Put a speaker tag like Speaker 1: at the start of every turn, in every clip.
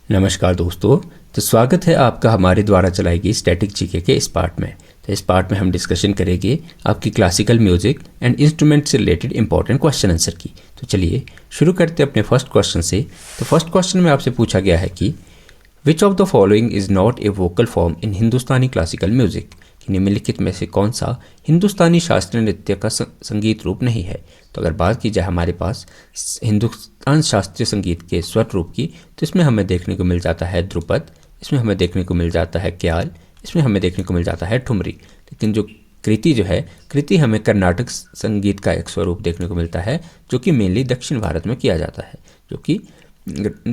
Speaker 1: नमस्कार दोस्तों। तो स्वागत है आपका हमारे द्वारा चलाई गई स्टैटिक जीके के इस पार्ट में। तो इस पार्ट में हम डिस्कशन करेंगे आपकी क्लासिकल म्यूजिक एंड इंस्ट्रूमेंट से रिलेटेड इंपॉर्टेंट क्वेश्चन आंसर की। तो चलिए शुरू करते हैं अपने फर्स्ट क्वेश्चन से। तो फर्स्ट क्वेश्चन में आपसे पूछा गया है कि which of the following is not a vocal form in Hindustani classical music, कि निम्नलिखित में से कौन सा हिंदुस्तानी शास्त्रीय नृत्य का संगीत रूप नहीं है। तो अगर बात की जाए हमारे पास हिंदुस्तान शास्त्रीय संगीत के स्वर रूप की, तो इसमें हमें देखने को मिल जाता है ध्रुपद, इसमें हमें देखने को मिल जाता है क्याल, इसमें हमें देखने को मिल जाता है ठुमरी। लेकिन जो कृति जो है, कृति हमें कर्नाटक संगीत का एक स्वरूप देखने को मिलता है जो कि मेनली दक्षिण भारत में किया जाता है, जो कि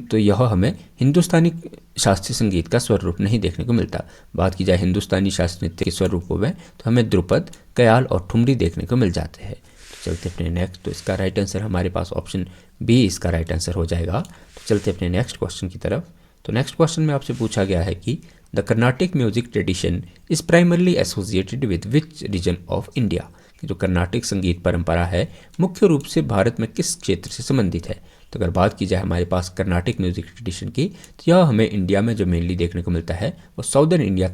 Speaker 1: तो यह हमें हिंदुस्तानी शास्त्रीय संगीत का स्वर रूप नहीं देखने को मिलता। बात की जाए हिंदुस्तानी शास्त्रीय नृत्य के स्वर रूपों में, तो हमें ध्रुपद, कयाल और ठुमरी देखने को मिल जाते हैं। तो चलते अपने नेक्स्ट, तो इसका राइट आंसर हमारे पास ऑप्शन बी इसका राइट आंसर हो जाएगा। तो चलते अपने नेक्स्ट क्वेश्चन की तरफ। तो नेक्स्ट क्वेश्चन में आपसे पूछा गया है कि the Carnatic music tradition is primarily associated with which reason of India, कि जो कर्नाटिक संगीत परंपरा है मुख्य रूप से भारत में किस क्षेत्र से संबंधित है। तो अगर बात की जाए हमारे पास कर्नाटिक म्यूजिक ट्रेडिशन की, तो यह हमें इंडिया में जो मेनली देखने को मिलता है वो साउदर्न इंडिया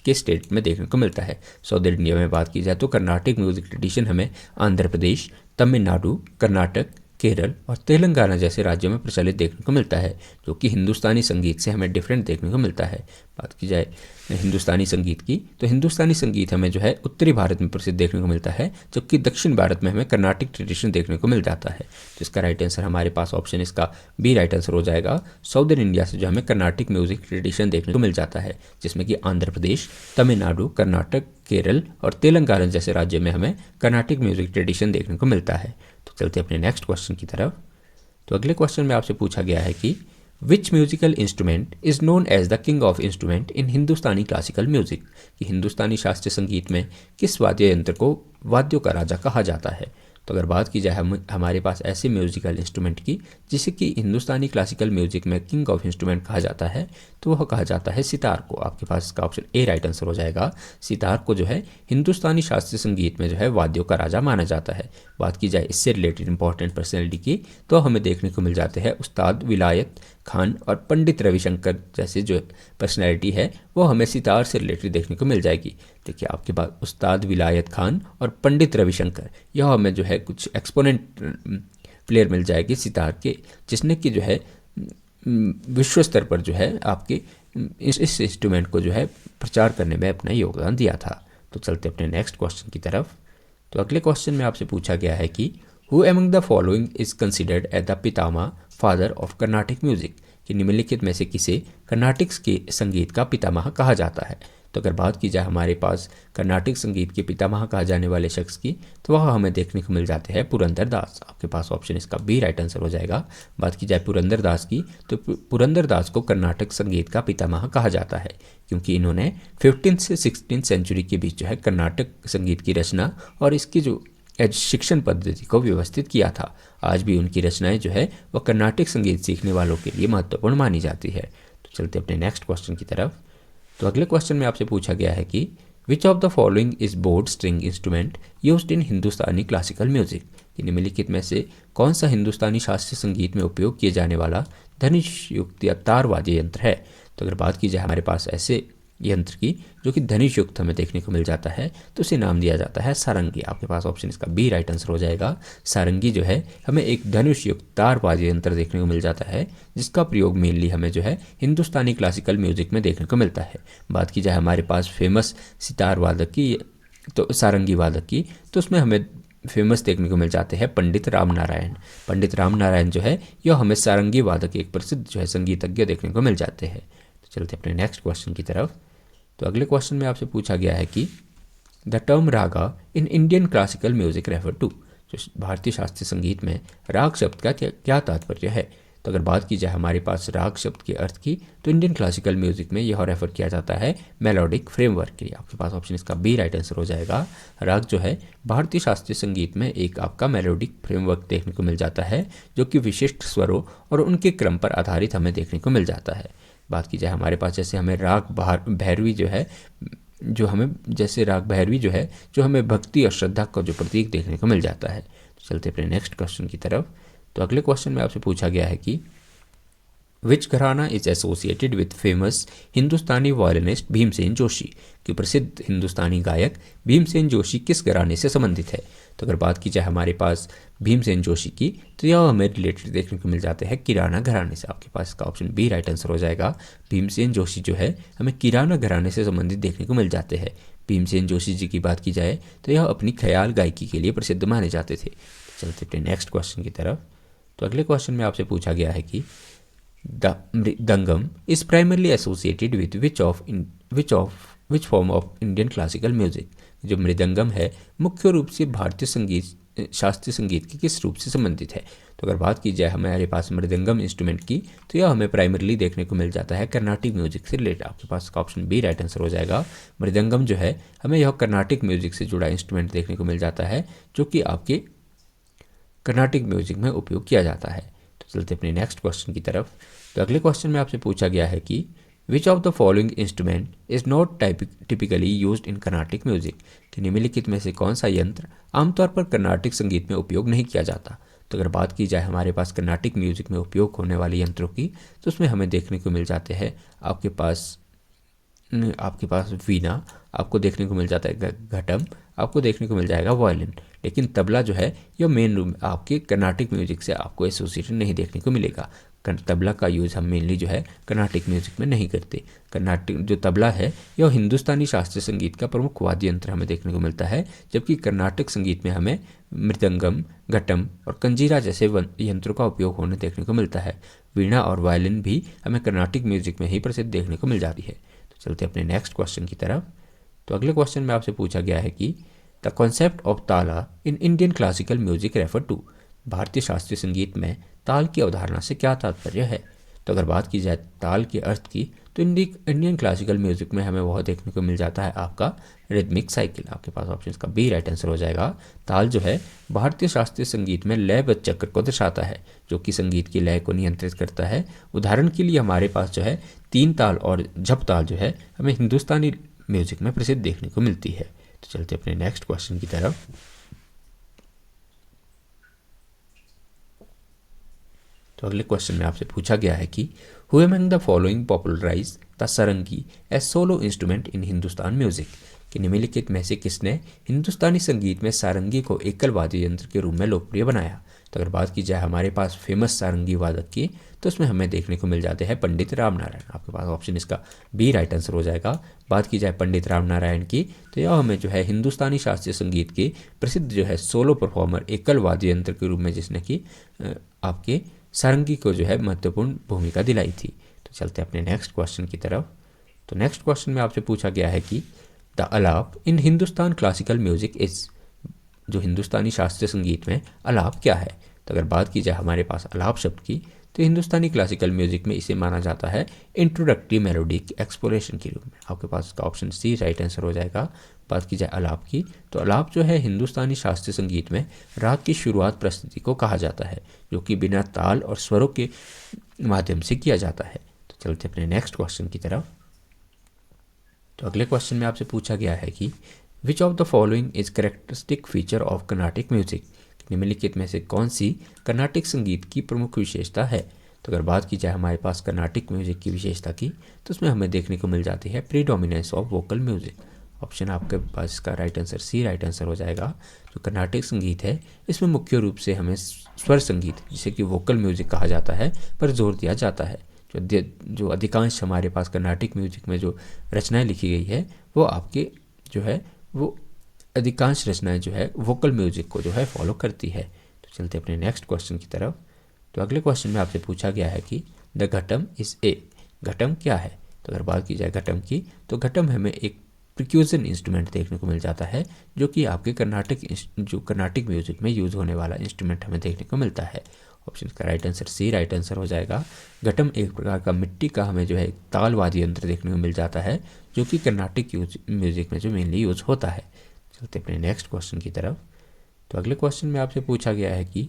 Speaker 1: के स्टेट में देखने को मिलता है। साउदर्न इंडिया में बात की जाए तो कर्नाटिक म्यूजिक ट्रेडिशन हमें आंध्र प्रदेश, तमिलनाडु, कर्नाटक, केरल और तेलंगाना जैसे राज्यों में प्रचलित देखने को मिलता है, जो कि हिंदुस्तानी संगीत से हमें डिफरेंट देखने को मिलता है। बात की जाए हिंदुस्तानी संगीत की, तो हिंदुस्तानी संगीत हमें जो है उत्तरी भारत में प्रसिद्ध देखने को मिलता है, जबकि दक्षिण भारत में हमें कर्नाटिक ट्रेडिशन देखने को मिल जाता है। तो इसका राइट आंसर हमारे पास ऑप्शन इसका बी राइट आंसर हो जाएगा। साउदर्न इंडिया से जो हमें कर्नाटिक म्यूजिक ट्रेडिशन देखने को मिल जाता है, जिसमें कि आंध्र प्रदेश, तमिलनाडु, कर्नाटक, केरल और तेलंगाना जैसे राज्यों में हमें कर्नाटिक म्यूजिक ट्रेडिशन देखने को मिलता है। तो चलते अपने नेक्स्ट क्वेश्चन की तरफ। तो अगले क्वेश्चन में आपसे पूछा गया है कि which musical instrument is known as the king of instrument in Hindustani classical music, कि हिंदुस्तानी शास्त्रीय संगीत में किस वाद्य यंत्र को वाद्यों का राजा कहा जाता है। तो अगर बात की जाए हमारे पास ऐसे म्यूजिकल इंस्ट्रूमेंट की जिसे कि हिंदुस्तानी क्लासिकल म्यूजिक में किंग ऑफ इंस्ट्रूमेंट कहा जाता है, तो वह कहा जाता है सितार को। आपके पास इसका ऑप्शन ए राइट आंसर हो जाएगा। सितार को जो है हिंदुस्तानी शास्त्रीय संगीत में जो है वाद्यों का राजा माना जाता है। बात की जाए इससे रिलेटेड इंपॉर्टेंट पर्सनैलिटी की, तो हमें देखने को मिल जाते हैं उस्ताद विलायत खान और पंडित रविशंकर जैसे जो पर्सनैलिटी है वो हमें सितार से रिलेटेड देखने को मिल जाएगी। देखिए आपके पास उस्ताद विलायत खान और पंडित रविशंकर, यह हमें जो है कुछ एक्सपोनेंट प्लेयर मिल जाएगी सितार के, जिसने कि जो है विश्व स्तर पर जो है आपके इस इंस्ट्रूमेंट को जो है प्रचार करने में अपना योगदान दिया था। तो चलते अपने नेक्स्ट क्वेश्चन की तरफ। तो अगले क्वेश्चन में आपसे पूछा गया है कि who among the following is considered as the पितामह फादर ऑफ कर्नाटिक म्यूजिक, कि निम्नलिखित में से किसे कर्नाटिक के संगीत का पितामह कहा जाता है। तो अगर बात की जाए हमारे पास कर्नाटिक संगीत के पितामह कहा जाने वाले शख्स की, तो वह हमें देखने को मिल जाते हैं पुरंदर दास। आपके पास ऑप्शन इसका बी राइट आंसर हो जाएगा। बात की जाए पुरंदर दास की, तो पुरंदर दास को कर्नाटक संगीत का पितामह कहा जाता है, क्योंकि इन्होंने 15th से 16th सेंचुरी के बीच जो है कर्नाटक संगीत की रचना और इसकी जो शिक्षण पद्धति को व्यवस्थित किया था। आज भी उनकी रचनाएं जो है वह कर्नाटक संगीत सीखने वालों के लिए महत्वपूर्ण मानी जाती है। तो चलते अपने नेक्स्ट क्वेश्चन की तरफ। तो अगले क्वेश्चन में आपसे पूछा गया है कि which of the following is board string instrument used in Hindustani classical music, कि निम्नलिखित में से कौन सा हिंदुस्तानी शास्त्रीय संगीत में उपयोग किए जाने वाला धनुष युक्त या तार वाद्य यंत्र है। तो अगर बात की जाए हमारे पास ऐसे यंत्र की जो कि धनुष युक्त हमें देखने को मिल जाता है, तो उसे नाम दिया जाता है सारंगी। आपके पास ऑप्शन इसका बी राइट आंसर हो जाएगा। सारंगी जो है हमें एक धनुष युक्त तार वाद्य यंत्र देखने को मिल जाता है, जिसका प्रयोग मेनली हमें जो है हिंदुस्तानी क्लासिकल म्यूजिक में देखने को मिलता है। बात की जाए हमारे पास फेमस सितार वादक की, तो सारंगी वादक की, तो उसमें हमें फेमस देखने को मिल जाते हैं पंडित राम नारायण। पंडित राम नारायण जो है यह हमें सारंगी वादक एक प्रसिद्ध जो है संगीतज्ञ देखने को मिल जाते हैं। तो चलते अपने नेक्स्ट क्वेश्चन की तरफ। तो अगले क्वेश्चन में आपसे पूछा गया है कि the term raga in Indian classical music refer to, जो भारतीय शास्त्रीय संगीत में राग शब्द का क्या तात्पर्य है। तो अगर बात की जाए हमारे पास राग शब्द के अर्थ की, तो इंडियन क्लासिकल म्यूजिक में यह रेफर किया जाता है मेलोडिक फ्रेमवर्क के लिए। आपके पास ऑप्शन इसका बी राइट आंसर हो जाएगा। राग जो है भारतीय शास्त्रीय संगीत में एक आपका मेलोडिक फ्रेमवर्क देखने को मिल जाता है, जो कि विशिष्ट स्वरों और उनके क्रम पर आधारित हमें देखने को मिल जाता है। बात की जाए हमारे पास जैसे हमें राग भैरवी जो है, जो हमें जैसे राग भैरवी जो है जो हमें भक्ति और श्रद्धा का जो प्रतीक देखने को मिल जाता है। तो चलते अपने नेक्स्ट क्वेश्चन की तरफ। तो अगले क्वेश्चन में आपसे पूछा गया है कि विच घराना is associated with famous Hindustani violinist Bhimsen Joshi, कि प्रसिद्ध हिंदुस्तानी गायक भीमसेन जोशी किस घराने से संबंधित है। तो अगर बात की जाए हमारे पास भीमसेन जोशी की, तो यह हमें रिलेटेड देखने को मिल जाते हैं किराना घराने से। आपके पास इसका ऑप्शन बी राइट आंसर हो जाएगा। भीमसेन जोशी जो है हमें किराना घराने से संबंधित देखने को मिल जाते हैं। भीमसेन जोशी जी की बात की जाए तो यह अपनी ख्याल गायकी के लिए प्रसिद्ध माने जाते थे। चलते अपने नेक्स्ट क्वेश्चन की तरफ। तो अगले क्वेश्चन में आपसे पूछा गया है कि the mridangam is primarily associated with which form of Indian classical music. जो मृदंगम है मुख्य रूप से भारतीय संगीत शास्त्रीय संगीत के किस रूप से संबंधित है। तो अगर बात की जाए हमारे पास मृदंगम इंस्ट्रूमेंट की, तो यह हमें प्राइमरली देखने को मिल जाता है कर्नाटिक म्यूजिक से रिलेटेड। आपके पास का ऑप्शन बी राइट आंसर हो जाएगा। मृदंगम जो है हमें यह कर्नाटिक म्यूजिक से जुड़ा इंस्ट्रूमेंट देखने को मिल जाता है, जो कि आपके कर्नाटिक म्यूजिक में उपयोग किया जाता है। तो चलते अपने नेक्स्ट क्वेश्चन की तरफ। तो अगले क्वेश्चन में आपसे पूछा गया है कि which of the following instrument is not typically used in Carnatic music, कि निम्नलिखित में से कौन सा यंत्र आमतौर पर कर्नाटिक संगीत में उपयोग नहीं किया जाता। तो अगर बात की जाए हमारे पास कर्नाटिक म्यूजिक में उपयोग होने वाले यंत्रों की, तो उसमें हमें देखने को मिल जाते हैं आपके पास वीणा आपको देखने को मिल जाता है, घटम आपको देखने को मिल जाएगा, वायलिन। लेकिन तबला जो है यह मेन रूप आपके कर्नाटिक म्यूजिक से आपको एसोसिएटेड नहीं देखने को मिलेगा। तबला का यूज़ हम मेनली जो है कर्नाटिक म्यूजिक में नहीं करते। कर्नाटिक जो तबला है यह हिंदुस्तानी शास्त्रीय संगीत का प्रमुख वाद्य यंत्र हमें देखने को मिलता है, जबकि कर्नाटक संगीत में हमें मृदंगम, घटम और कंजीरा जैसे यंत्रों का उपयोग होने देखने को मिलता है। वीणा और वायलिन भी हमें कर्नाटिक म्यूजिक में ही प्रसिद्ध देखने को मिल जाती है। तो चलते अपने नेक्स्ट क्वेश्चन की तरफ। तो अगले क्वेश्चन में आपसे पूछा गया है कि the concept of tala in Indian classical music refer to, भारतीय शास्त्रीय संगीत में ताल की अवधारणा से क्या तात्पर्य है। तो अगर बात की जाए ताल के अर्थ की, तो इंडियन क्लासिकल म्यूजिक में हमें वह देखने को मिल जाता है आपका रिदमिक साइकिल। आपके पास ऑप्शन का बी राइट आंसर हो जाएगा। ताल जो है भारतीय शास्त्रीय संगीत में लयबद्ध चक्र को दर्शाता है, जो कि संगीत की लय को नियंत्रित करता है। उदाहरण के लिए हमारे पास जो है तीन ताल और झप ताल जो है हमें हिंदुस्तानी म्यूजिक में प्रसिद्ध देखने को मिलती है। तो चलते अपने नेक्स्ट क्वेश्चन की तरफ। तो अगले क्वेश्चन में आपसे पूछा गया है कि who among the following popularize the sarangi as solo instrument in Hindustan music, कि निम्नलिखित में से किसने हिंदुस्तानी संगीत में सारंगी को एकल वाद्य यंत्र के रूप में लोकप्रिय बनाया। तो अगर बात की जाए हमारे पास फेमस सारंगी वादक की, तो उसमें हमें देखने को मिल जाते हैं पंडित राम नारायण। आपके पास ऑप्शन इसका बी राइट आंसर हो जाएगा। बात की जाए पंडित राम नारायण की, तो यह हमें जो है हिंदुस्तानी शास्त्रीय संगीत के प्रसिद्ध जो है सोलो परफॉर्मर एकल वाद्य यंत्र के रूप में जिसने कि आपके सारंगी को जो है महत्वपूर्ण भूमिका दिलाई थी। तो चलते अपने नेक्स्ट क्वेश्चन की तरफ। तो नेक्स्ट क्वेश्चन में आपसे पूछा गया है कि the alap in Hindustan classical music is, जो हिंदुस्तानी शास्त्रीय संगीत में अलाप क्या है। तो अगर बात की जाए हमारे पास अलाप शब्द की, तो हिंदुस्तानी क्लासिकल म्यूजिक में इसे माना जाता है इंट्रोडक्टरी मेलोडिक एक्सप्लोरेशन के रूप में। आपके पास इसका ऑप्शन सी राइट आंसर हो जाएगा। बात की जाए अलाप की, तो अलाप जो है हिंदुस्तानी शास्त्रीय संगीत में राग की शुरुआत प्रस्तुति को कहा जाता है, जो कि बिना ताल और स्वरों के माध्यम से किया जाता है। तो चलते अपने नेक्स्ट क्वेश्चन की तरफ। तो अगले क्वेश्चन में आपसे पूछा गया है कि which of the following is characteristic feature of Carnatic music, निम्नलिखित में से कौन सी कर्नाटिक संगीत की प्रमुख विशेषता है। तो अगर बात की जाए हमारे पास कर्नाटिक म्यूजिक की विशेषता की, तो उसमें हमें देखने को मिल जाती है predominance of vocal music. Option आपके पास इसका right answer C right answer हो जाएगा। जो कर्नाटिक संगीत है इसमें मुख्य रूप से हमें स्वर संगीत, जिसे कि वोकल म्यूजिक कहा जाता है, पर जोर दिया जाता है। जो अधिकांश हमारे पास कर्नाटिक म्यूजिक में जो रचनाएं लिखी गई है, वो आपके जो है वो अधिकांश रचनाएं जो है वोकल म्यूजिक को जो है फॉलो करती है। तो चलते अपने नेक्स्ट क्वेश्चन की तरफ। तो अगले क्वेश्चन में आपसे पूछा गया है कि द घटम इज ए, घटम क्या है। तो अगर बात की जाए घटम की, तो घटम हमें एक प्रिक्यूजन इंस्ट्रूमेंट देखने को मिल जाता है, जो कि आपके कर्नाटिक म्यूजिक में यूज होने वाला इंस्ट्रूमेंट हमें देखने को मिलता है। ऑप्शन का right answer C right answer हो जाएगा। घटम एक प्रकार का मिट्टी का हमें जो है ताल वाद्य यंत्र देखने को मिल जाता है, जो कि कर्नाटिक म्यूजिक में जो मेनली यूज होता है। चलते अपने नेक्स्ट क्वेश्चन की तरफ। तो अगले क्वेश्चन में आपसे पूछा गया है कि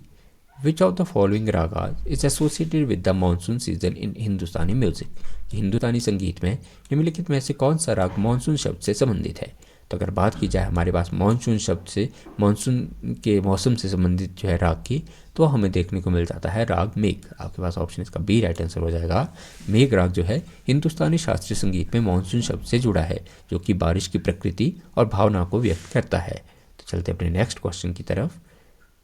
Speaker 1: which of the following ragas is associated with the monsoon season in Hindustani music, हिंदुस्तानी संगीत में निम्नलिखित में से कौन सा राग मानसून शब्द से संबंधित है। तो अगर बात की जाए हमारे पास मानसून शब्द से, मानसून के मौसम से संबंधित जो है राग की, तो हमें देखने को मिल जाता है राग मेघ। आपके पास ऑप्शन इसका बी राइट आंसर हो जाएगा। मेघ राग जो है हिंदुस्तानी शास्त्रीय संगीत में मानसून शब्द से जुड़ा है, जो कि बारिश की प्रकृति और भावना को व्यक्त करता है। तो चलते अपने नेक्स्ट क्वेश्चन की तरफ।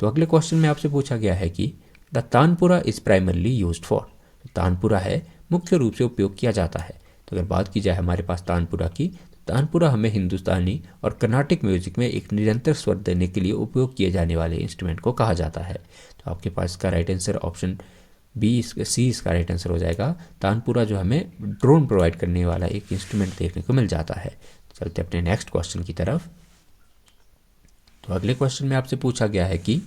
Speaker 1: तो अगले क्वेश्चन में आपसे पूछा गया है कि the tanpura is primarily used for. Tanpura है मुख्य रूप से उपयोग किया जाता है। तो अगर बात की जाए हमारे पास तानपुरा की, तानपुरा हमें हिंदुस्तानी और कर्नाटिक म्यूजिक में एक निरंतर स्वर देने के लिए उपयोग किए जाने वाले इंस्ट्रूमेंट को कहा जाता है। तो आपके पास इसका राइट आंसर ऑप्शन सी इसका राइट आंसर हो जाएगा। तानपुरा जो हमें ड्रोन प्रोवाइड करने वाला एक इंस्ट्रूमेंट देखने को मिल जाता है। चलते अपने नेक्स्ट क्वेश्चन की तरफ। तो अगले क्वेश्चन में आपसे पूछा गया है कि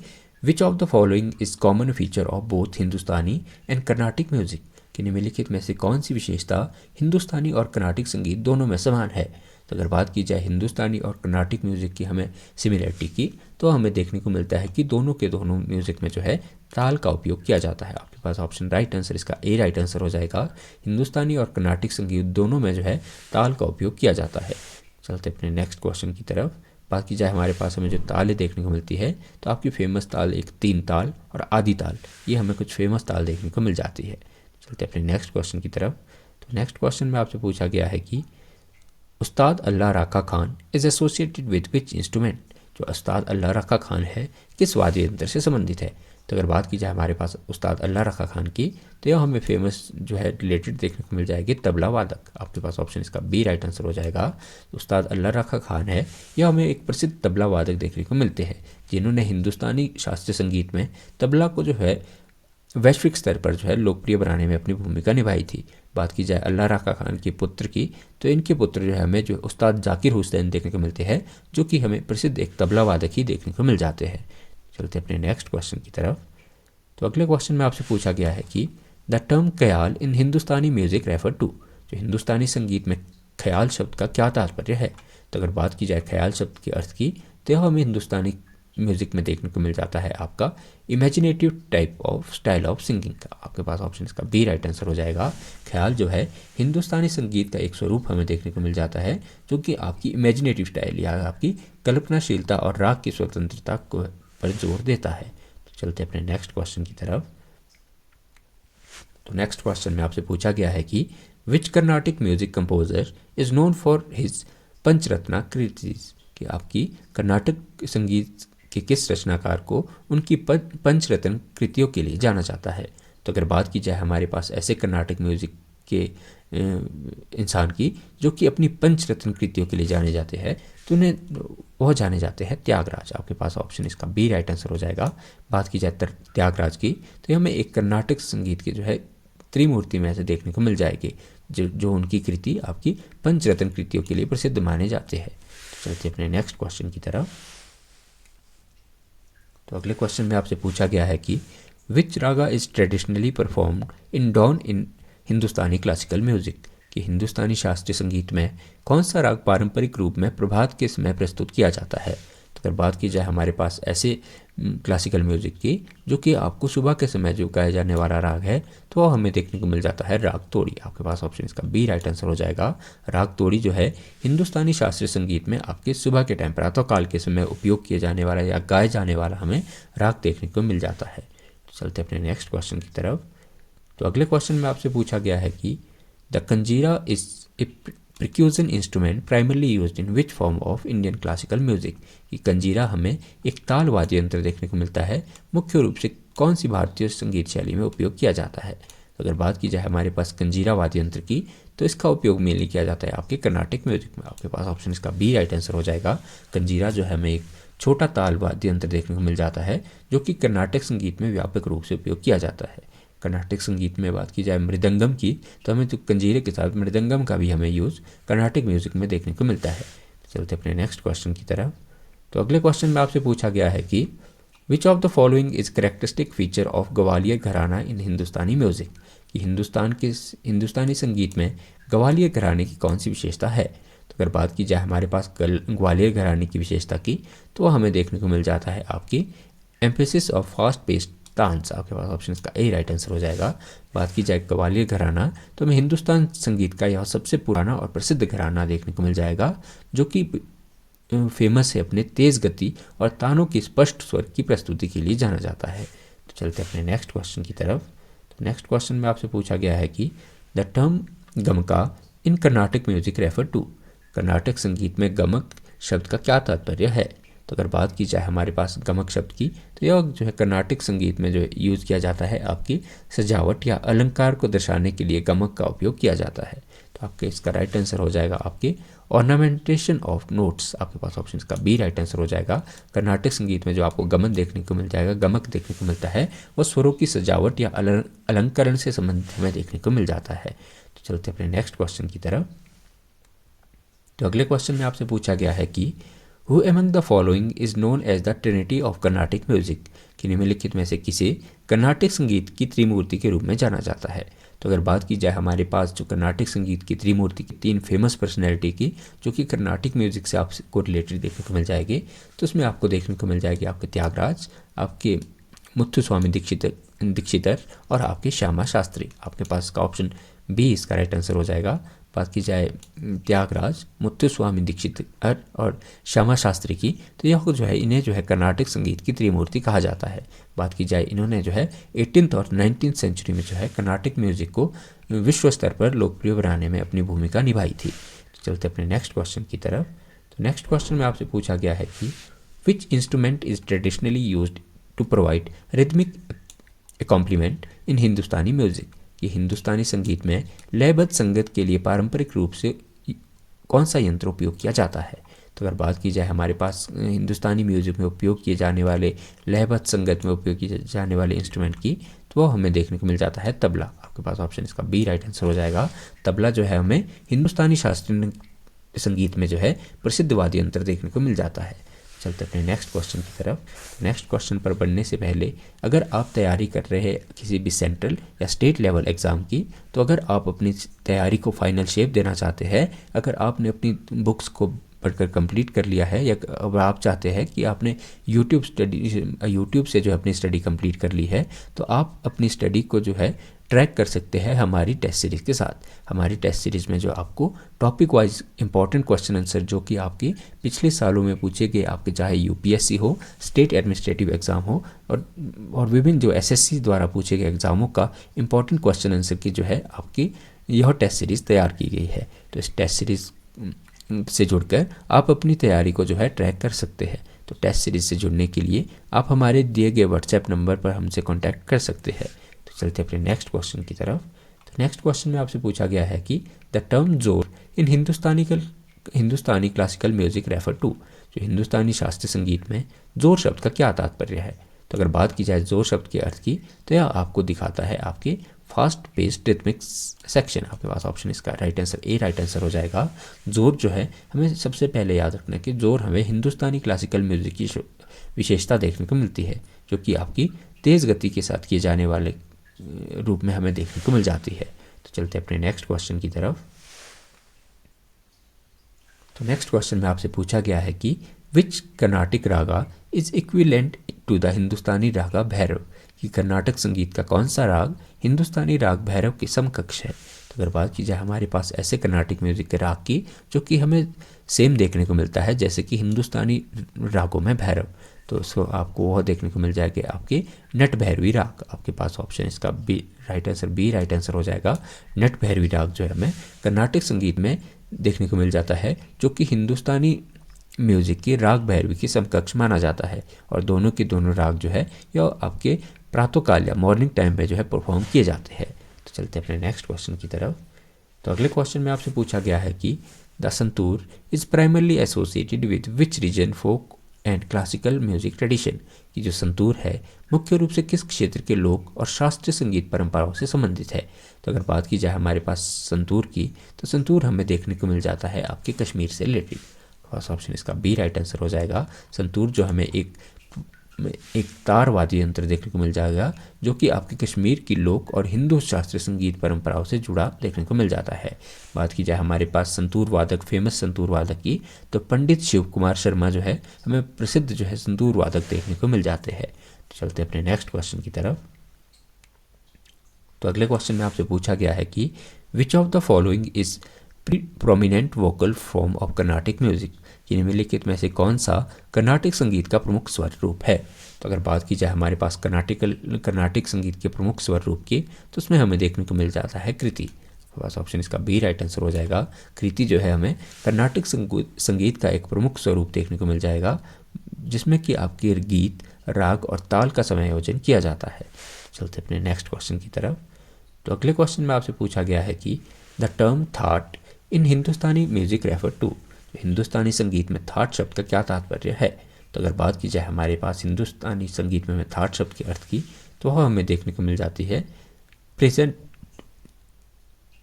Speaker 1: which of the following is common feature of both Hindustani and Carnatic music, कि निम्नलिखित में से कौन सी विशेषता हिंदुस्तानी और कर्नाटिक संगीत दोनों में समान है। तो अगर बात की जाए हिंदुस्तानी और कर्नाटिक म्यूजिक की हमें सिमिलरिटी की, तो हमें देखने को मिलता है कि दोनों के दोनों म्यूजिक में जो है ताल का उपयोग किया जाता है। आपके पास ऑप्शन राइट आंसर इसका ए राइट आंसर हो जाएगा। हिंदुस्तानी और कर्नाटिक संगीत दोनों में जो है ताल का उपयोग किया जाता है। चलते अपने नेक्स्ट क्वेश्चन की तरफ। बात की जाए हमारे पास हमें जो तालें देखने को मिलती है, तो आपकी फेमस ताल एक तीन ताल और आदि ताल, ये हमें कुछ फेमस ताल देखने को मिल जाती है। चलते अपने नेक्स्ट क्वेश्चन की तरफ। तो नेक्स्ट क्वेश्चन में आपसे पूछा गया है कि उस्ताद अल्लाह रखा Khan is associated with which instrument. जो उस्ताद अल्लाह रखा खान है किस वाद्य यंत्र से संबंधित है। तो अगर बात की जाए हमारे पास उस्ताद अल्लाह रखा खान की, तो यह हमें फेमस जो है रिलेटेड देखने को मिल जाएगी तबला वादक। आपके पास ऑप्शन इसका बी राइट आंसर हो जाएगा। उस्ताद अल्लाह रखा खान है, यह हमें एक प्रसिद्ध तबला वादक देखने को मिलते हैं, जिन्होंने हिंदुस्तानी शास्त्रीय संगीत में तबला को जो है वैश्विक स्तर पर जो है लोकप्रिय बनाने में अपनी भूमिका निभाई थी। बात की जाए अल्लाह रखा खान के पुत्र की, तो इनके पुत्र जो है हमें जो उस्ताद जाकिर हुसैन देखने को मिलते हैं, जो कि हमें प्रसिद्ध एक तबला वादक ही देखने को मिल जाते हैं। चलते अपने नेक्स्ट क्वेश्चन की तरफ। तो अगले क्वेश्चन में आपसे पूछा गया है कि द टर्म ख्याल इन हिंदुस्तानी म्यूजिक रेफर टू। जो हिंदुस्तानी संगीत में ख्याल शब्द का क्या तात्पर्य है। तो अगर बात की जाए ख्याल शब्द के अर्थ की, तो यह हमें हिंदुस्तानी म्यूजिक में देखने को मिल जाता है आपका imaginative type of style of singing का। आपके पास ऑप्शन इसका बी राइट आंसर हो जाएगा। ख्याल जो है हिंदुस्तानी संगीत का एक स्वरूप हमें देखने को मिल जाता है, जो कि आपकी इमेजिनेटिव स्टाइल या आपकी कल्पनाशीलता और राग की स्वतंत्रता को पर जोर देता है। तो चलते अपने नेक्स्ट क्वेश्चन की तरफ। तो नेक्स्ट क्वेश्चन में आपसे पूछा गया है कि which Carnatic music composer is known for his Pancharatna kritis. कि आपकी कर्नाटक संगीत के किस रचनाकार को उनकी पंचरत्न कृतियों के लिए जाना जाता है। तो अगर बात की जाए हमारे पास ऐसे कर्नाटक म्यूजिक के इंसान की जो कि अपनी पंचरत्न कृतियों के लिए जाने जाते हैं, तो उन्हें वह जाने जाते हैं त्यागराज। आपके पास ऑप्शन इसका बी राइट आंसर हो जाएगा। बात की जाए त्यागराज की, तो हमें एक कर्नाटक संगीत के जो है त्रिमूर्ति में ऐसे देखने को मिल जाएगी, जो उनकी कृति आपकी पंचरत्न कृतियों के लिए प्रसिद्ध माने जाते हैं। चलते अपने नेक्स्ट क्वेश्चन की तरफ। तो अगले क्वेश्चन में आपसे पूछा गया है कि which raga is traditionally performed in dawn in Hindustani classical music. कि हिंदुस्तानी शास्त्रीय संगीत में कौन सा राग पारंपरिक रूप में प्रभात के समय प्रस्तुत किया जाता है। तो अगर बात की जाए हमारे पास ऐसे क्लासिकल म्यूजिक की जो कि आपको सुबह के समय जो गाया जाने वाला राग है, तो वह हमें देखने को मिल जाता है राग तोड़ी। आपके पास ऑप्शन इसका बी राइट आंसर हो जाएगा। राग तोड़ी जो है हिंदुस्तानी शास्त्रीय संगीत में आपके सुबह के टाइम प्रातःकाल के समय उपयोग किए जाने वाला या गाए जाने वाला हमें राग देखने को मिल जाता है। तो चलते अपने नेक्स्ट क्वेश्चन की तरफ। तो अगले क्वेश्चन में आपसे पूछा गया है कि the kanjira is a percussion instrument primarily used in which form of Indian classical music. कि कंजीरा हमें एक ताल वाद्य यंत्र देखने को मिलता है, मुख्य रूप से कौन सी भारतीय संगीत शैली में उपयोग किया जाता है। अगर बात की जाए हमारे पास कंजीरा वाद्य यंत्र की, तो इसका उपयोग मेनली किया जाता है आपके कर्नाटिक म्यूजिक में। आपके पास ऑप्शन इसका बी राइट आंसर हो जाएगा। कंजीरा जो है हमें एक छोटा ताल वाद्य यंत्र देखने को मिल जाता है, जो कि कर्नाटक संगीत में व्यापक रूप से उपयोग किया जाता है। कर्नाटक संगीत में बात की जाए मृदंगम की, तो हमें तो कंजीरे के साथ मृदंगम का भी हमें यूज़ कर्नाटक म्यूजिक में देखने को मिलता है। तो चलते अपने नेक्स्ट क्वेश्चन की तरफ। तो अगले क्वेश्चन में आपसे पूछा गया है कि which of the following is characteristic feature of Gwalior घराना इन हिंदुस्तानी म्यूजिक। कि हिंदुस्तानी संगीत में ग्वालियर घराने की कौन सी विशेषता है। तो अगर बात की जाए हमारे पास ग्वालियर घराने की विशेषता की, तो हमें देखने को मिल जाता है आपकी emphasis of fast paced dance. आपके पास ऑप्शन का ए राइट आंसर हो जाएगा। बात की जाए ग्वालियर घराना, तो हमें हिंदुस्तान संगीत का यह सबसे पुराना और प्रसिद्ध घराना देखने को मिल जाएगा, जो कि फेमस है अपने तेज़ गति और तानों की स्पष्ट स्वर की प्रस्तुति के लिए जाना जाता है। तो चलते अपने नेक्स्ट क्वेश्चन की तरफ। तो नेक्स्ट क्वेश्चन में आपसे पूछा गया है कि the term gamaka in Karnatak music refer to, कर्नाटक संगीत में गमक शब्द का क्या तात्पर्य है। तो अगर बात की जाए हमारे पास गमक शब्द की, तो यह जो है कर्नाटक संगीत में जो यूज़ किया जाता है आपकी सजावट या अलंकार को दर्शाने के लिए गमक का उपयोग किया जाता है। तो आपके इसका राइट आंसर हो जाएगा आपके ऑर्नामेंटेशन ऑफ नोट्स, आपके पास ऑप्शन इसका बी राइट आंसर हो जाएगा। कर्नाटक संगीत में जो आपको गमन देखने को मिल जाएगा, गमक देखने को मिलता है, वो स्वरों की सजावट या अलंकरण से संबंधित हमें देखने को मिल जाता है। तो चलते अपने नेक्स्ट क्वेश्चन की तरफ। तो अगले क्वेश्चन में आपसे पूछा गया है कि who among the following is known as the trinity of Carnatic music, कि निम्नलिखित में से किसे कर्नाटक संगीत की त्रिमूर्ति के रूप में जाना जाता है। तो अगर बात की जाए हमारे पास जो कर्नाटक संगीत की त्रिमूर्ति की तीन फेमस पर्सनैलिटी की जो कि कर्नाटक म्यूजिक से आपको रिलेटेड देखने को मिल जाएगी, तो उसमें आपको देखने को मिल जाएगी आपके त्यागराज, आपके मुत्थुस्वामी दीक्षितर और आपके श्यामा शास्त्री। आपके पास इसका ऑप्शन बी इसका राइट आंसर हो जाएगा। बात की जाए त्यागराज, मुत्थुस्वामी दीक्षितर और श्यामा शास्त्री की, तो यह जो है इन्हें जो है कर्नाटक संगीत की त्रिमूर्ति कहा जाता है। बात की जाए इन्होंने जो है 18th और 19th सेंचुरी में जो है कर्नाटक म्यूजिक को विश्व स्तर पर लोकप्रिय बनाने में अपनी भूमिका निभाई थी। तो चलते अपने नेक्स्ट क्वेश्चन की तरफ। तो नेक्स्ट क्वेश्चन में आपसे पूछा गया है कि which instrument is traditionally used to provide rhythmic accompaniment in Hindustani music, कि हिंदुस्तानी संगीत में लयबद्ध संगत के लिए पारंपरिक रूप से कौन सा यंत्र उपयोग किया जाता है। तो अगर बात की जाए हमारे पास हिंदुस्तानी म्यूजिक में उपयोग किए जाने वाले लयबद्ध संगत में उपयोग किए जाने वाले इंस्ट्रूमेंट की, तो वो हमें देखने को मिल जाता है तबला। आपके पास ऑप्शन इसका बी राइट आंसर हो जाएगा। तबला जो है हमें हिंदुस्तानी शास्त्रीय संगीत में जो है प्रसिद्ध वाद्य यंत्र देखने को मिल जाता है। चलते अपने नेक्स्ट क्वेश्चन की तरफ। नेक्स्ट क्वेश्चन पर बढ़ने से पहले अगर आप तैयारी कर रहे हैं किसी भी सेंट्रल या स्टेट लेवल एग्ज़ाम की, तो अगर आप अपनी तैयारी को फाइनल शेप देना चाहते हैं, अगर आपने अपनी बुक्स को पढ़कर कंप्लीट कर लिया है या अब आप चाहते हैं कि आपने यूट्यूब से जो है अपनी स्टडी कंप्लीट कर ली है, तो आप अपनी स्टडी को जो है ट्रैक कर सकते हैं हमारी टेस्ट सीरीज़ के साथ। हमारी टेस्ट सीरीज़ में जो आपको topic wise important question answer जो कि आपके पिछले सालों में पूछे गए, आपके चाहे यूपीएससी हो, स्टेट एडमिनिस्ट्रेटिव एग्ज़ाम हो और विभिन्न जो एसएससी द्वारा पूछे गए एग्ज़ामों का इंपॉर्टेंट क्वेश्चन आंसर की जो है आपकी यह टेस्ट सीरीज़ तैयार की गई है। तो इस टेस्ट सीरीज़ से जुड़कर आप अपनी तैयारी को जो है ट्रैक कर सकते हैं। तो टेस्ट सीरीज़ से जुड़ने के लिए आप हमारे दिए गए व्हाट्सएप नंबर पर हमसे कॉन्टैक्ट कर सकते हैं। तो चलते अपने नेक्स्ट क्वेश्चन की तरफ। तो नेक्स्ट क्वेश्चन में आपसे पूछा गया है कि द टर्म जोर इन Hindustani classical music refer to, जो हिंदुस्तानी शास्त्रीय संगीत में जोर शब्द का क्या तात्पर्य है। तो अगर बात की जाए जोर शब्द के अर्थ की, तो यह आपको दिखाता है आपके फास्ट पेस्ड रिथमिक सेक्शन। आपके पास ऑप्शन इसका right answer A right answer हो जाएगा। जोर जो है हमें सबसे पहले याद रखना है कि जोर हमें हिंदुस्तानी क्लासिकल म्यूजिक की विशेषता देखने को मिलती है, जो कि आपकी तेज़ गति के साथ किए जाने वाले रूप में हमें देखने को मिल जाती है। तो चलते अपने नेक्स्ट क्वेश्चन की तरफ। तो नेक्स्ट क्वेश्चन में आपसे पूछा गया है कि which Carnatic raga is equivalent to the Hindustani raga Bhairav, कि कर्नाटक संगीत का कौन सा राग हिंदुस्तानी राग भैरव के समकक्ष है। तो अगर बात की जाए हमारे पास ऐसे कर्नाटिक म्यूजिक के राग की जो कि हमें सेम देखने को मिलता है जैसे कि हिंदुस्तानी रागों में भैरव, तो उसको आपको वह देखने को मिल जाएगा आपके नट भैरवी राग। आपके पास ऑप्शन इसका बी राइट आंसर हो जाएगा। नट भैरवी राग जो है हमें कर्नाटक संगीत में देखने को मिल जाता है, जो कि हिंदुस्तानी म्यूजिक की राग भैरवी की समकक्ष माना जाता है। और दोनों के दोनों राग जो है यह आपके प्रातःकाल या मॉर्निंग टाइम पे जो है परफॉर्म किए जाते हैं। तो चलते अपने नेक्स्ट क्वेश्चन की तरफ। तो अगले क्वेश्चन में आपसे पूछा गया है कि the santoor is primarily associated with which region folk and classical music tradition, की जो संतूर है मुख्य रूप से किस क्षेत्र के लोक और शास्त्रीय संगीत परंपराओं से संबंधित है। तो अगर बात की जाए हमारे पास संतूर की, तो संतूर हमें देखने को मिल जाता है आपके कश्मीर से रिलेटेड। फर्स्ट ऑप्शन इसका बी राइट आंसर हो जाएगा। संतूर जो हमें एक तार वाद्य यंत्र देखने को मिल जाएगा, जो कि आपके कश्मीर की लोक और हिंदू शास्त्रीय संगीत परंपराओं से जुड़ा देखने को मिल जाता है। बात की जाए हमारे पास संतूर वादक, फेमस संतूर वादक की, तो पंडित शिव कुमार शर्मा जो है हमें प्रसिद्ध जो है संतूर वादक देखने को मिल जाते हैं। तो चलते अपने नेक्स्ट क्वेश्चन की तरफ। तो अगले क्वेश्चन में आपसे पूछा गया है कि which of the following is prominent vocal form of Carnatic music, कि निम्नलिखित में से कौन सा कर्नाटिक संगीत का प्रमुख स्वर रूप है। तो अगर बात की जाए हमारे पास कर्नाटिक संगीत के प्रमुख स्वर रूप की, तो उसमें हमें देखने को मिल जाता है कृति। बस ऑप्शन इसका बी राइट आंसर हो जाएगा। कृति जो है हमें कर्नाटिक संगीत का एक प्रमुख स्वरूप देखने को मिल जाएगा, जिसमें कि आपके गीत, राग और ताल का समायोजन किया जाता है। चलते अपने नेक्स्ट क्वेश्चन की तरफ। तो अगले क्वेश्चन में आपसे पूछा गया है कि the term thaat in Hindustani music refer to, हिंदुस्तानी संगीत में थाट शब्द का क्या तात्पर्य है। तो अगर बात की जाए हमारे पास हिंदुस्तानी संगीत में थाट शब्द के अर्थ की, तो वह हमें देखने को मिल जाती है प्रेजेंट,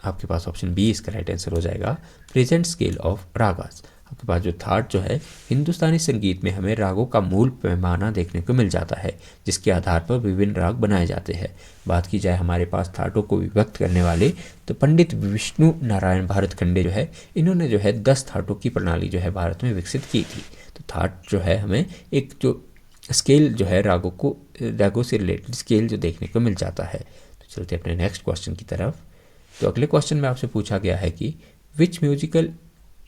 Speaker 1: आपके पास ऑप्शन बी इसका राइट आंसर हो जाएगा, प्रेजेंट स्केल ऑफ रागास। आपके पास जो थाट जो है हिंदुस्तानी संगीत में हमें रागों का मूल पैमाना देखने को मिल जाता है, जिसके आधार पर विभिन्न राग बनाए जाते हैं। बात की जाए हमारे पास थाटों को विभक्त करने वाले, तो पंडित विष्णु नारायण भारतखंडे जो है, इन्होंने जो है 10 थाटों की प्रणाली जो है भारत में विकसित की थी। तो थाट जो है हमें एक जो स्केल जो है रागों से रिलेटेड स्केल जो देखने को मिल जाता है। तो चलते अपने नेक्स्ट क्वेश्चन की तरफ। तो अगले क्वेश्चन में आपसे पूछा गया है कि which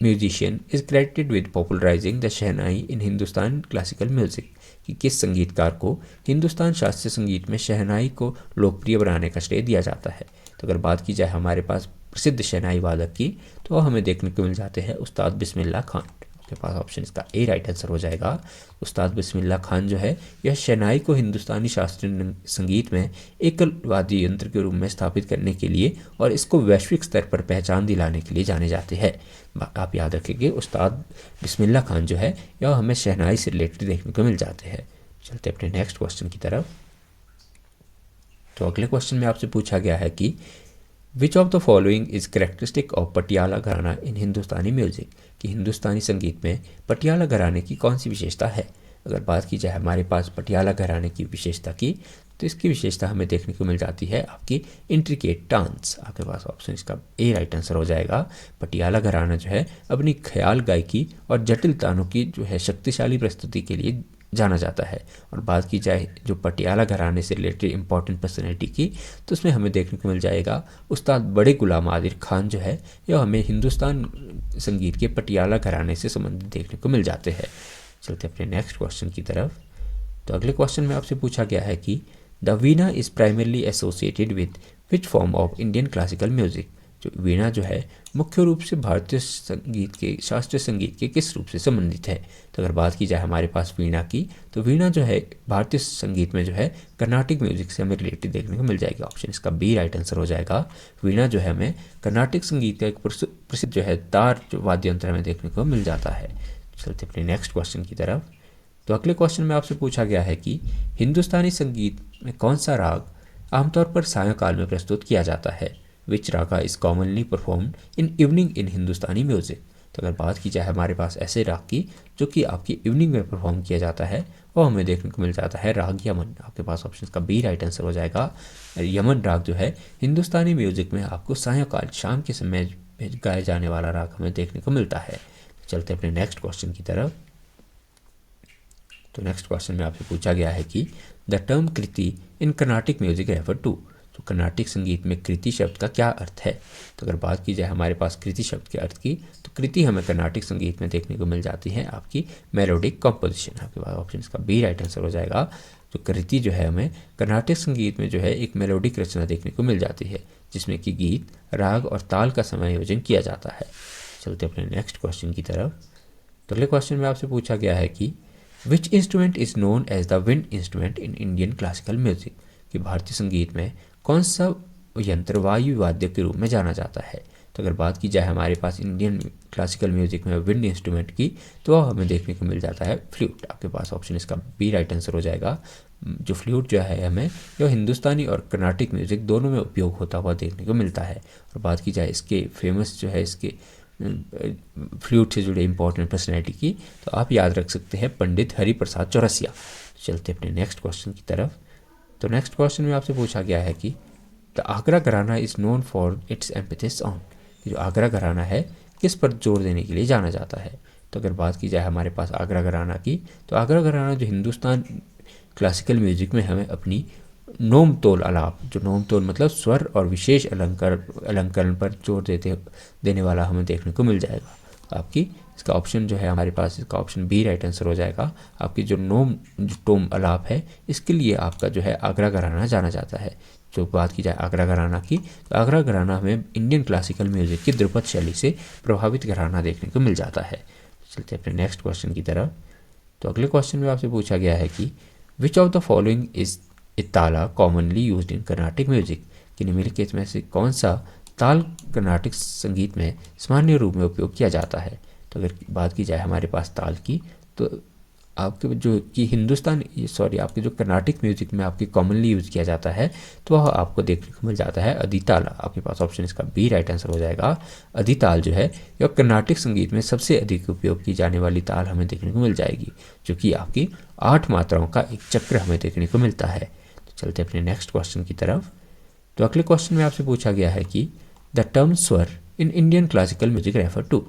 Speaker 1: musician is credited with popularising the shehnai in Hindustan classical music, कि किस संगीतकार को हिंदुस्तान शास्त्रीय संगीत में शहनाई को लोकप्रिय बनाने का श्रेय दिया जाता है। तो अगर बात की जाए हमारे पास प्रसिद्ध शहनाई वादक की, तो हमें देखने को मिल जाते हैं उस्ताद बिस्मिल्लाह खान। आपके पास ऑप्शन इसका ए राइट आंसर हो जाएगा। उस्ताद बिस्मिल्लाह खान जो है, यह शहनाई को हिंदुस्तानी शास्त्रीय संगीत में एकल वाद्य यंत्र के रूप में स्थापित करने के लिए और इसको वैश्विक स्तर पर पहचान दिलाने के लिए जाने जाते हैं। आप याद रखेंगे उस्ताद बिस्मिल्लाह खान जो है, यह हमें शहनाई से रिलेटेड देखने को मिल जाते हैं। चलते अपने नेक्स्ट क्वेश्चन की तरफ। तो अगले क्वेश्चन में आपसे पूछा गया है कि which of the following is characteristic of Patiala घराना इन हिंदुस्तानी म्यूजिक, कि हिंदुस्तानी संगीत में पटियाला घराने की कौन सी विशेषता है। अगर बात की जाए हमारे पास पटियाला घराने की विशेषता की, तो इसकी विशेषता हमें देखने को मिल जाती है आपकी इंट्रिकेट डांस। आपके पास ऑप्शन इसका ए राइट आंसर हो जाएगा। पटियाला घराना जो है अपनी ख्याल गायकी और जटिल तानों की जो है शक्तिशाली प्रस्तुति के लिए जाना जाता है। और बात की जाए जो पटियाला घराने से रिलेटेड इंपॉर्टेंट पर्सनैलिटी की, तो उसमें हमें देखने को मिल जाएगा उस्ताद बड़े गुलाम आदिर खान जो है, यह हमें हिंदुस्तान संगीत के पटियाला घराने से संबंधित देखने को मिल जाते हैं। चलते अपने नेक्स्ट क्वेश्चन की तरफ। तो अगले क्वेश्चन में आपसे पूछा गया है कि the Veena is primarily associated with which form of Indian classical music, जो वीणा जो है मुख्य रूप से भारतीय संगीत के शास्त्रीय संगीत के किस रूप से संबंधित है। तो अगर बात की जाए हमारे पास वीणा की, तो वीणा जो है भारतीय संगीत में जो है कर्नाटिक म्यूजिक से हमें रिलेटेड देखने को मिल जाएगी। ऑप्शन इसका बी राइट आंसर हो जाएगा। वीणा जो है हमें कर्नाटिक संगीत का एक प्रसिद्ध जो है तार जो वाद्य यंत्र हमें देखने को मिल जाता है। चलते अपने नेक्स्ट क्वेश्चन की तरफ। तो अगले क्वेश्चन में आपसे पूछा गया है कि हिंदुस्तानी संगीत में कौन सा राग आमतौर पर सायंकाल में प्रस्तुत किया जाता है। Which raga is commonly performed in evening in Hindustani music. तो अगर बात की जाए हमारे पास ऐसे राग की जो कि आपकी इवनिंग में परफॉर्म किया जाता है, वो हमें देखने को मिल जाता है राग यमन। आपके पास ऑप्शन का बी राइट आंसर हो जाएगा। यमन राग जो है हिंदुस्तानी म्यूजिक में आपको सायंकाल शाम के समय गाया जाने वाला राग हमें देखने को मिलता है। चलते अपने नेक्स्ट क्वेश्चन की तरफ। तो नेक्स्ट क्वेश्चन में आपसे पूछा गया है कि the term kriti in Carnatic music refer to, तो कर्नाटिक संगीत में कृति शब्द का क्या अर्थ है। तो अगर बात की जाए हमारे पास कृति शब्द के अर्थ की, तो कृति हमें कर्नाटिक संगीत में देखने को मिल जाती है आपकी मेलोडिक कंपोजिशन। आपके पास ऑप्शन इसका बी राइट आंसर हो जाएगा। तो कृति जो है हमें कर्नाटिक संगीत में जो है एक मेलोडिक रचना देखने को मिल जाती है, जिसमें कि गीत, राग और ताल का समायोजन किया जाता है। चलते अपने नेक्स्ट क्वेश्चन की तरफ। तो अगले क्वेश्चन में आपसे पूछा गया है कि which instrument is known as the wind instrument in Indian classical music, कि भारतीय संगीत में कौन सा यंत्र वायु वाद्य के रूप में जाना जाता है। तो अगर बात की जाए हमारे पास इंडियन क्लासिकल म्यूजिक में विंड इंस्ट्रूमेंट की, तो वह हमें देखने को मिल जाता है फ्लूट। आपके पास ऑप्शन इसका बी राइट आंसर हो जाएगा। जो फ्लूट जो है हमें जो हिंदुस्तानी और कर्नाटिक म्यूजिक दोनों में उपयोग होता हुआ देखने को मिलता है। और बात की जाए इसके फेमस जो है इसके फ्लूट से जुड़े इंपॉर्टेंट पर्सनैलिटी की, तो आप याद रख सकते हैं पंडित हरिप्रसाद चौरसिया। चलते अपने नेक्स्ट क्वेश्चन की तरफ। तो नेक्स्ट क्वेश्चन में आपसे पूछा गया है कि द आगरा घराना is known for its emphasis on, जो आगरा घराना है किस पर जोर देने के लिए जाना जाता है। तो अगर बात की जाए हमारे पास आगरा घराना की, तो आगरा घराना जो हिंदुस्तान क्लासिकल म्यूजिक में हमें अपनी नोम तोल आलाप, जो नोम तोल मतलब स्वर और विशेष अलंकरण पर जोर देने वाला हमें देखने को मिल जाएगा। आपकी इसका ऑप्शन जो है हमारे पास, इसका ऑप्शन बी राइट आंसर हो जाएगा। आपकी जो टोम आलाप है, इसके लिए आपका जो है आगरा घराना जाना जाता है। जो बात की जाए आगरा घराना की, तो आगरा घराना हमें इंडियन क्लासिकल म्यूजिक की ध्रुपद शैली से प्रभावित घराना देखने को मिल जाता है। चलते अपने नेक्स्ट क्वेश्चन की तरफ। तो अगले क्वेश्चन में आपसे पूछा गया है कि which of the following is a tala commonly used in Carnatic music, कि निम्नलिखित में से कौन सा ताल कर्नाटिक संगीत में सामान्य रूप में उपयोग किया जाता है। तो अगर बात की जाए हमारे पास ताल की, तो आपके जो कि आपके जो कर्नाटिक म्यूजिक में आपके कॉमनली यूज़ किया जाता है, तो वह आपको देखने को मिल जाता है अधिताल। आपके पास ऑप्शन इसका बी राइट आंसर हो जाएगा। अधिताल जो है यह कर्नाटिक संगीत में सबसे अधिक उपयोग की जाने वाली ताल हमें देखने को मिल जाएगी, जो कि आपकी 8 मात्राओं का एक चक्र हमें देखने को मिलता है। तो चलते अपने नेक्स्ट क्वेश्चन की तरफ। तो अगले क्वेश्चन में आपसे पूछा गया है कि the term swara in Indian classical music refer to,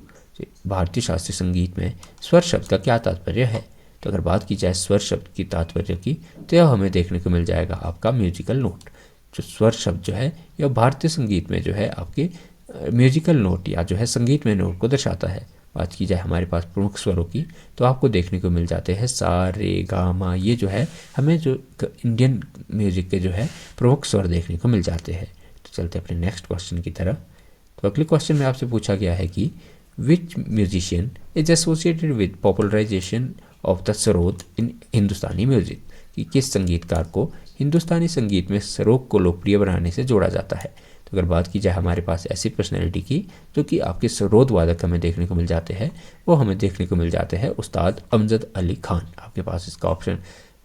Speaker 1: भारतीय शास्त्रीय संगीत में स्वर शब्द का क्या तात्पर्य है। तो अगर बात की जाए स्वर शब्द की तात्पर्य की, तो यह हमें देखने को मिल जाएगा आपका म्यूजिकल नोट। जो स्वर शब्द जो है यह भारतीय संगीत में जो है आपके म्यूजिकल नोट या जो है संगीत में नोट को दर्शाता है। बात की जाए हमारे पास प्रमुख स्वरों की, तो आपको देखने को मिल जाते हैं सा रे गा मा। ये जो है हमें जो इंडियन म्यूजिक के जो है प्रमुख स्वर देखने को मिल जाते हैं। तो चलते अपने नेक्स्ट क्वेश्चन की तरफ। तो अगले क्वेश्चन में आपसे पूछा गया है कि which musician is associated with popularisation of the sarod in Hindustani music, कि किस संगीतकार को हिंदुस्तानी संगीत में सरोद को लोकप्रिय बनाने से जोड़ा जाता है। तो अगर बात की जाए हमारे पास ऐसी पर्सनैलिटी की जो कि आपके सरोद वादक हमें देखने को मिल जाते हैं, वो हमें देखने को मिल जाते हैं उस्ताद अमजद अली खान। आपके पास इसका ऑप्शन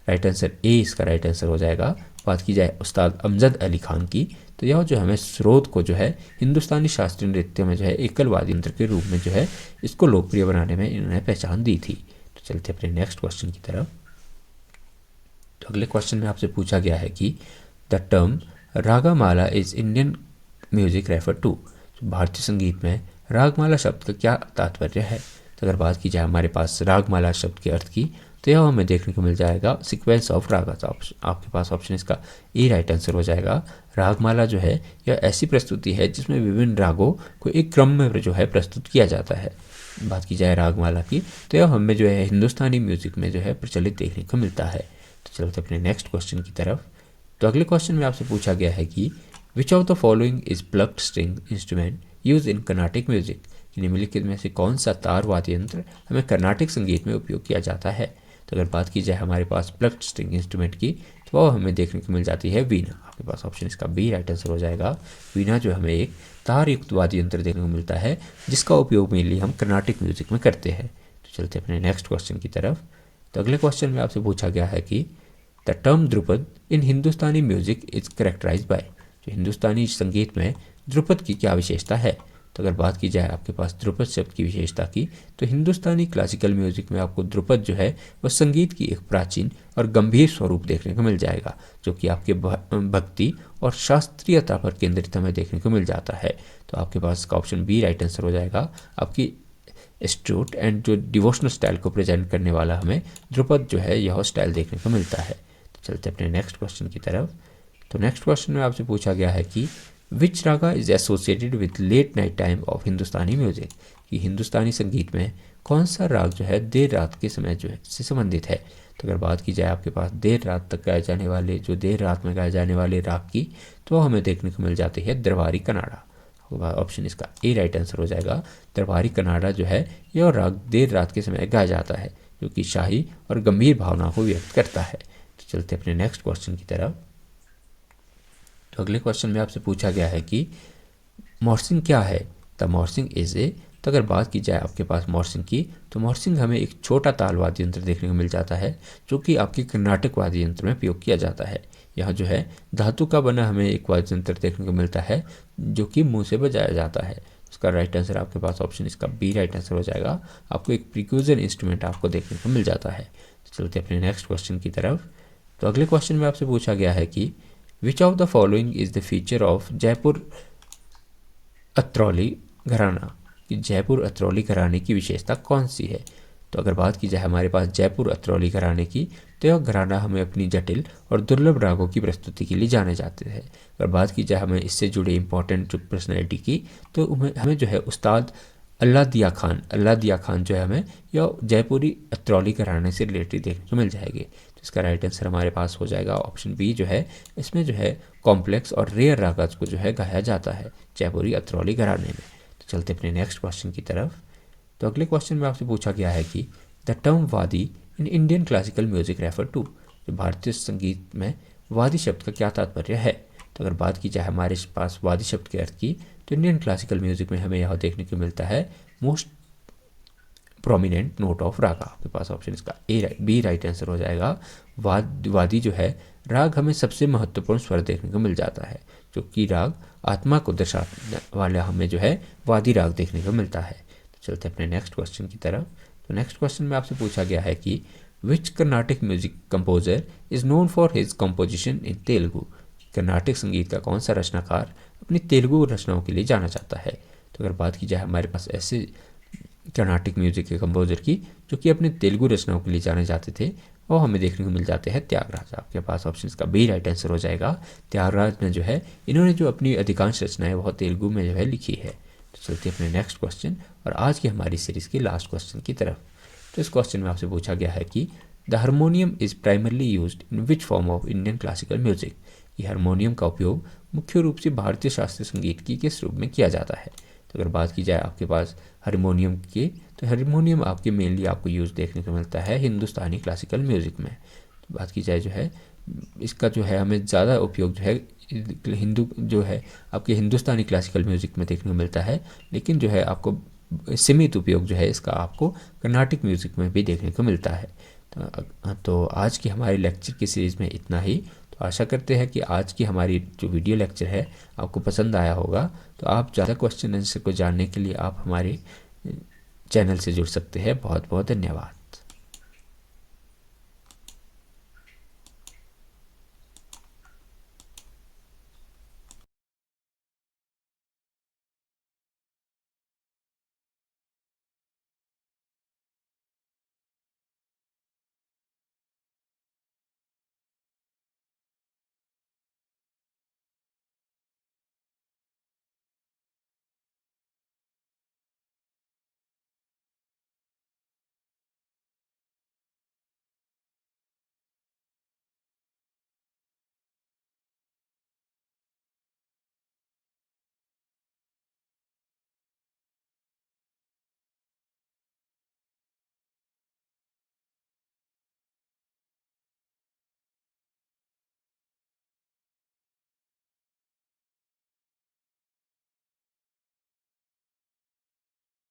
Speaker 1: राइट आंसर ए इसका राइट आंसर हो जाएगा। बात की जाए उस्ताद अमजद अली खान की, तो यह जो हमें सरोद को जो है हिंदुस्तानी शास्त्रीय नृत्य में जो है एकल वाद्य यंत्र के रूप में जो है इसको लोकप्रिय बनाने में इन्होंने पहचान दी थी। तो चलते अपने नेक्स्ट क्वेश्चन की तरफ। तो अगले क्वेश्चन में आपसे पूछा गया है कि the term ragamala is Indian music refer to, भारतीय संगीत में रागमाला शब्द का क्या तात्पर्य है। तो अगर बात की जाए हमारे पास रागमाला शब्द के अर्थ की, तो यह हमें देखने को मिल जाएगा सीक्वेंस ऑफ रागास। आपके पास ऑप्शन इसका ए राइट आंसर हो जाएगा। रागमाला जो है यह ऐसी प्रस्तुति है जिसमें विभिन्न रागों को एक क्रम में जो है प्रस्तुत किया जाता है। बात की जाए रागमाला की, तो यह हमें जो है हिंदुस्तानी म्यूजिक में जो है प्रचलित देखने को मिलता है। तो चलते अपने नेक्स्ट क्वेश्चन की तरफ। तो अगले क्वेश्चन में आपसे पूछा गया है कि which of the following is plugged string instrument use in Carnatic music, निम्नलिखित में से कौन सा तार वाद्य यंत्र हमें कर्नाटिक संगीत में उपयोग किया जाता है। तो अगर बात की जाए हमारे पास प्लग्ड स्ट्रिंग इंस्ट्रूमेंट की, तो वह हमें देखने को मिल जाती है वीणा। आपके पास ऑप्शन इसका बी राइट आंसर हो जाएगा। वीणा जो हमें एक तार युक्त वाद्य यंत्र देखने को मिलता है, जिसका उपयोग मेनली हम कर्नाटिक म्यूजिक में करते हैं। तो चलते अपने नेक्स्ट क्वेश्चन की तरफ। तो अगले क्वेश्चन में आपसे पूछा गया है कि the term dhrupad in Hindustani music is characterize by, जो हिंदुस्तानी संगीत में ध्रुपद की क्या विशेषता है। तो अगर बात की जाए आपके पास ध्रुपद शब्द की विशेषता की, तो हिंदुस्तानी क्लासिकल म्यूजिक में आपको ध्रुपद जो है वह संगीत की एक प्राचीन और गंभीर स्वरूप देखने को मिल जाएगा, जो कि आपके भक्ति और शास्त्रीयता पर केंद्रित हमें देखने को मिल जाता है। तो आपके पास इसका ऑप्शन बी राइट आंसर हो जाएगा। आपकी स्ट्रूट एंड जो डिवोशनल स्टाइल को प्रेजेंट करने वाला हमें ध्रुपद जो है यह स्टाइल देखने को मिलता है। तो चलते अपने नेक्स्ट क्वेश्चन की तरफ। तो नेक्स्ट क्वेश्चन में आपसे पूछा गया है कि which raga is associated with late night time of Hindustani music, कि हिंदुस्तानी संगीत में कौन सा राग जो है देर रात के समय जो है से संबंधित है। तो अगर बात की जाए आपके पास देर रात तक गाए जाने वाले, जो देर रात में गाए जाने वाले राग की, तो हमें देखने को मिल जाती है दरबारी कनाडा। ऑप्शन इसका ए राइट आंसर हो जाएगा। दरबारी कनाडा जो है यह राग देर रात के समय गाया जाता है, जो कि शाही और गंभीर भावना को व्यक्त करता है। तो चलते अपने नेक्स्ट क्वेश्चन की तरफ। तो अगले क्वेश्चन में आपसे पूछा गया है कि मोर्सिंग क्या है। द मोर्सिंग इज ए, तो अगर बात की जाए आपके पास मोर्सिंग की, तो मोर्सिंग हमें एक छोटा ताल वाद्य यंत्र देखने को मिल जाता है, जो कि आपके कर्नाटक वाद्य यंत्र में प्रयोग किया जाता है। यह जो है धातु का बना हमें एक वाद्य यंत्र देखने को मिलता है, जो कि मुंह से बजाया जाता है। इसका राइट आंसर आपके पास ऑप्शन इसका बी राइट आंसर हो जाएगा। आपको एक प्रिक्यूजन इंस्ट्रूमेंट आपको देखने को मिल जाता है। तो चलते अपने नेक्स्ट क्वेश्चन की तरफ। तो अगले क्वेश्चन में आपसे पूछा गया है कि which of the following is the feature of Jaipur Atrauli gharana, कि जयपुर अत्रौली घराने की विशेषता कौन सी है। तो अगर बात की जाए हमारे पास जयपुर अतरौली घराने की, तो यह घराना हमें अपनी जटिल और दुर्लभ रागों की प्रस्तुति के लिए जाने जाते हैं। अगर बात की जाए हमें इससे जुड़े इंपॉर्टेंट जो पर्सनैलिटी की, तो हमें जो है उस्ताद अल्लादिया खान जो है हमें यह जयपुरी अतरौली घराने से रिलेटेड देखने को मिल जाएगी। तो इसका राइट आंसर हमारे पास हो जाएगा ऑप्शन बी जो है, इसमें जो है कॉम्प्लेक्स और रेयर रागस को जो है गाया जाता है जयपुरी अतरौली घराने में। तो चलते अपने नेक्स्ट क्वेश्चन की तरफ। तो अगले क्वेश्चन में आपसे पूछा गया है कि the term vadi in Indian classical music refer to, जो भारतीय संगीत में वादी शब्द का क्या तात्पर्य है। तो अगर बात की जाए हमारे पास वादी शब्द के अर्थ की, तो इंडियन क्लासिकल म्यूजिक में हमें यह देखने को मिलता है मोस्ट प्रोमिनेंट नोट ऑफ रागा। आपके पास ऑप्शन इसका बी राइट आंसर हो जाएगा। वादी जो है राग हमें सबसे महत्वपूर्ण स्वर देखने को मिल जाता है, जो कि राग आत्मा को दर्शाने वाला हमें जो है वादी राग देखने को मिलता है। तो चलते अपने नेक्स्ट क्वेश्चन की तरफ। तो नेक्स्ट क्वेश्चन में आपसे पूछा गया है कि which Carnatic music composer is known for his composition in Telugu. कर्नाटक संगीत का कौन सा रचनाकार अपनी तेलुगु रचनाओं के लिए जाना जाता है। तो अगर बात की जाए हमारे पास ऐसे कर्नाटिक म्यूजिक के कंपोजर की जो कि अपने तेलुगु रचनाओं के लिए जाने जाते थे, वो हमें देखने को मिल जाते हैं त्यागराज। आपके पास ऑप्शन का बी राइट आंसर हो जाएगा। त्यागराज ने जो है इन्होंने जो अपनी अधिकांश रचनाएं वह तेलुगु में जो है लिखी है। तो चलते अपने नेक्स्ट क्वेश्चन और आज की हमारी सीरीज के लास्ट क्वेश्चन की तरफ। तो इस क्वेश्चन में आपसे पूछा गया है कि the harmonium is primarily used in which form of Indian classical music. ये हारमोनियम का उपयोग मुख्य रूप से भारतीय शास्त्रीय संगीत की किस रूप में किया जाता है। तो अगर बात की जाए आपके पास हारमोनियम की, तो हारमोनियम आपके मेनली आपको यूज़ देखने को मिलता है हिंदुस्तानी क्लासिकल म्यूज़िक में। तो बात की जाए जो है इसका जो है हमें ज़्यादा उपयोग जो है आपके हिंदुस्तानी क्लासिकल म्यूज़िक में देखने को मिलता है, लेकिन जो है आपको सीमित उपयोग जो है इसका आपको कर्नाटिक म्यूज़िक में भी देखने को मिलता है। तो आज की हमारी लेक्चर की सीरीज़ में इतना ही। तो आशा करते हैं कि आज की हमारी जो वीडियो लेक्चर है आपको पसंद आया होगा। तो आप ज़्यादा क्वेश्चन आंसर को जानने के लिए आप हमारे चैनल से जुड़ सकते हैं। बहुत बहुत धन्यवाद।